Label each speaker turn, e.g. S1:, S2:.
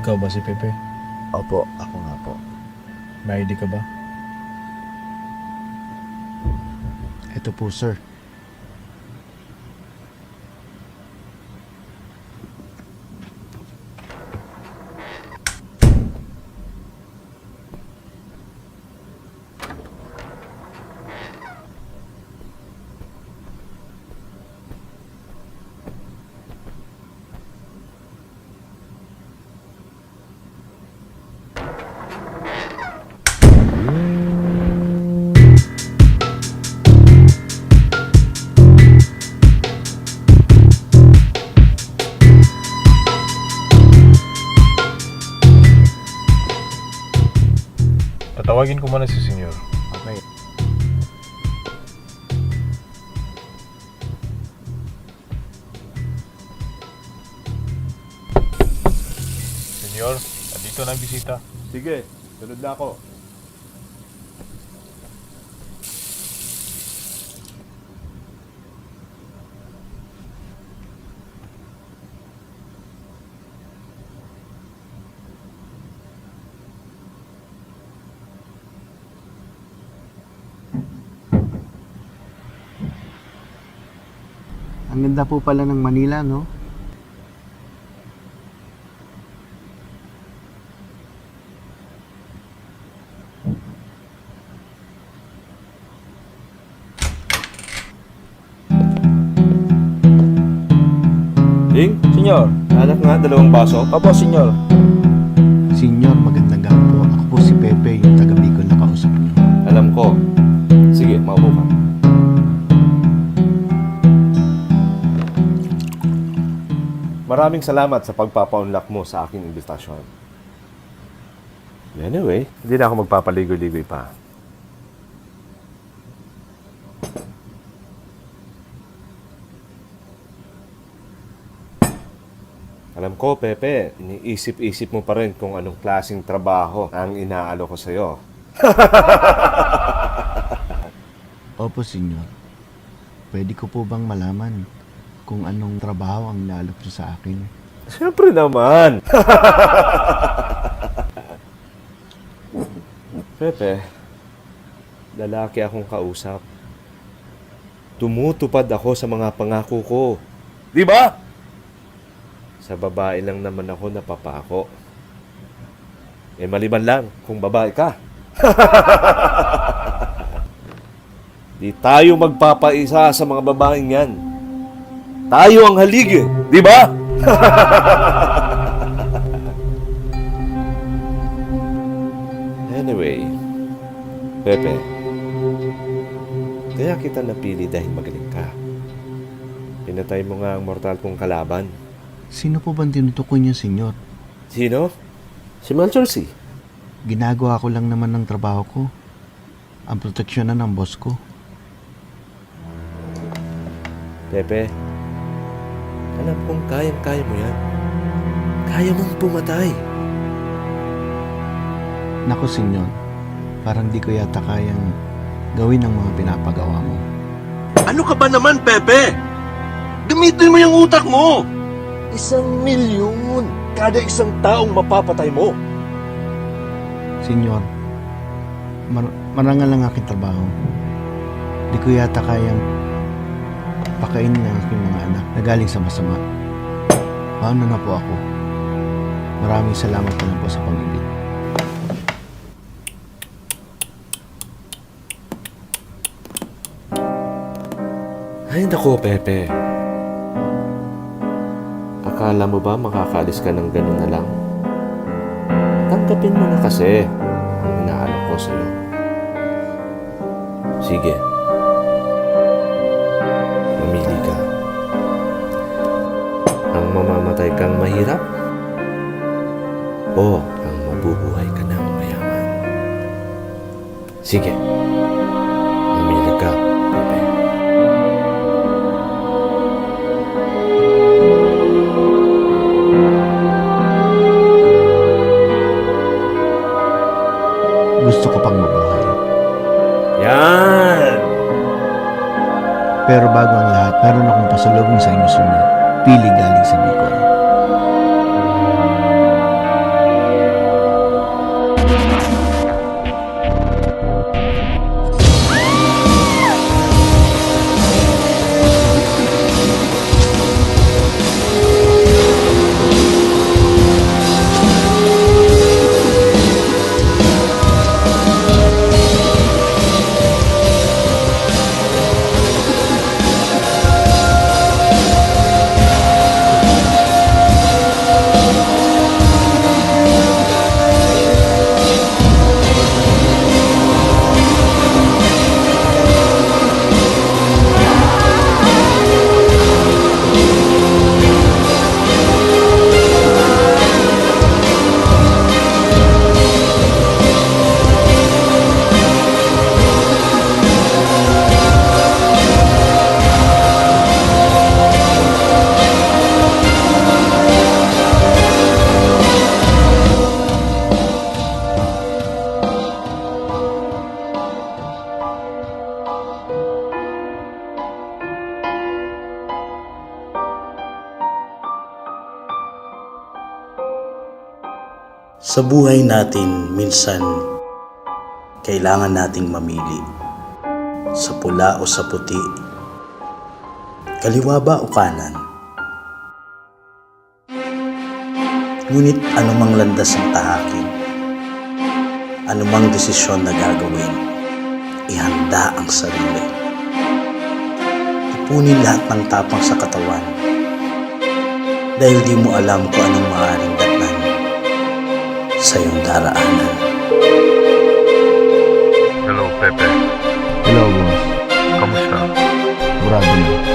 S1: Ikaw ba si Pepe?
S2: Opo, ako nga po.
S1: May ID ka ba?
S2: Ito po, sir.
S1: Tatawagin ko muna si Senyor.
S2: Okay.
S1: Senyor, andito na ang bisita.
S3: Sige, sunod na ako.
S2: Ang ganda po pala ng Manila, no?
S3: Ding,
S1: Senyor!
S3: anak nga, 2 baso.
S1: Opo, Senyor.
S2: Senyor, magandang gabi po. Ako po si Pepe, yung taga Bicol na kausap niyo.
S3: Alam ko. Sige, maupo ka. Maraming salamat sa pagpapaunlak mo sa aking imbitasyon. Anyway, hindi na ako magpapaligoy-ligoy pa. Alam ko, Pepe, iniisip-isip mo pa rin kung anong klaseng trabaho ang inaalo ko sa'yo.
S2: Opo, senyor. Pwede ko po bang malaman kung anong trabaho ang nalok niyo sa akin?
S3: Siyempre naman! Pepe, lalaki akong kausap. Tumutupad ako sa mga pangako ko. Di ba? Sa babae lang naman ako napapako. Eh maliban lang kung babae ka. Di tayo magpapaisa sa mga babaeng yan. Tayo ang haligi, di ba? Anyway, Pepe, kaya kita napili dahil magaling ka. Pinatay mo nga ang mortal kong kalaban.
S2: Sino po bang tinutukoy niyo, senyor?
S3: Sino? Si Malchorsi.
S2: Ginagawa ko lang naman ng trabaho ko. Ang proteksyonan ng boss ko.
S3: Pepe, alam kong kayang-kaya mo yan. Kaya mong pumatay.
S2: Naku, senyor. Parang di ko yata kayang gawin ang mga pinapagawa mo.
S4: Ano ka ba naman, Pepe? Gamitin mo yung utak mo!
S3: 1,000,000 kada isang taong mapapatay mo.
S2: Senyor, marangal ang aking trabaho. Di ko yata kayang pakainin ng aking mga anak na galing sa masama. Paano na po ako? Maraming salamat na lang po sa pag-ibig.
S3: Ay, nako, Pepe. Akala mo ba makakaalis ka ng ganun na lang? Tanggapin mo na kasi ang inaalok ko sa'yo. Sige. Mamili ka. Ang mamamatay kang mahirap o ang mabubuhay ka ng mayaman. Sige. Mamili ka, Pepe.
S2: Gusto ko pang mabuhay.
S3: Yan!
S2: Pero bago ang lahat, meron akong pasalubong sa inyo, senyor. Pili galing sa Bicol.
S5: Sa buhay natin, minsan, kailangan nating mamili. Sa pula o sa puti, kaliwa ba o kanan? Ngunit anumang landas ang tahakin, anumang desisyon na gagawin, ihanda ang sarili. Ipunin lahat ng tapang sa katawan dahil di mo alam kung anong maaaring datnan sa iyong daraanan.
S1: Hello, Pepe.
S2: Hello, boss.
S1: Kamusta?
S2: Burado na.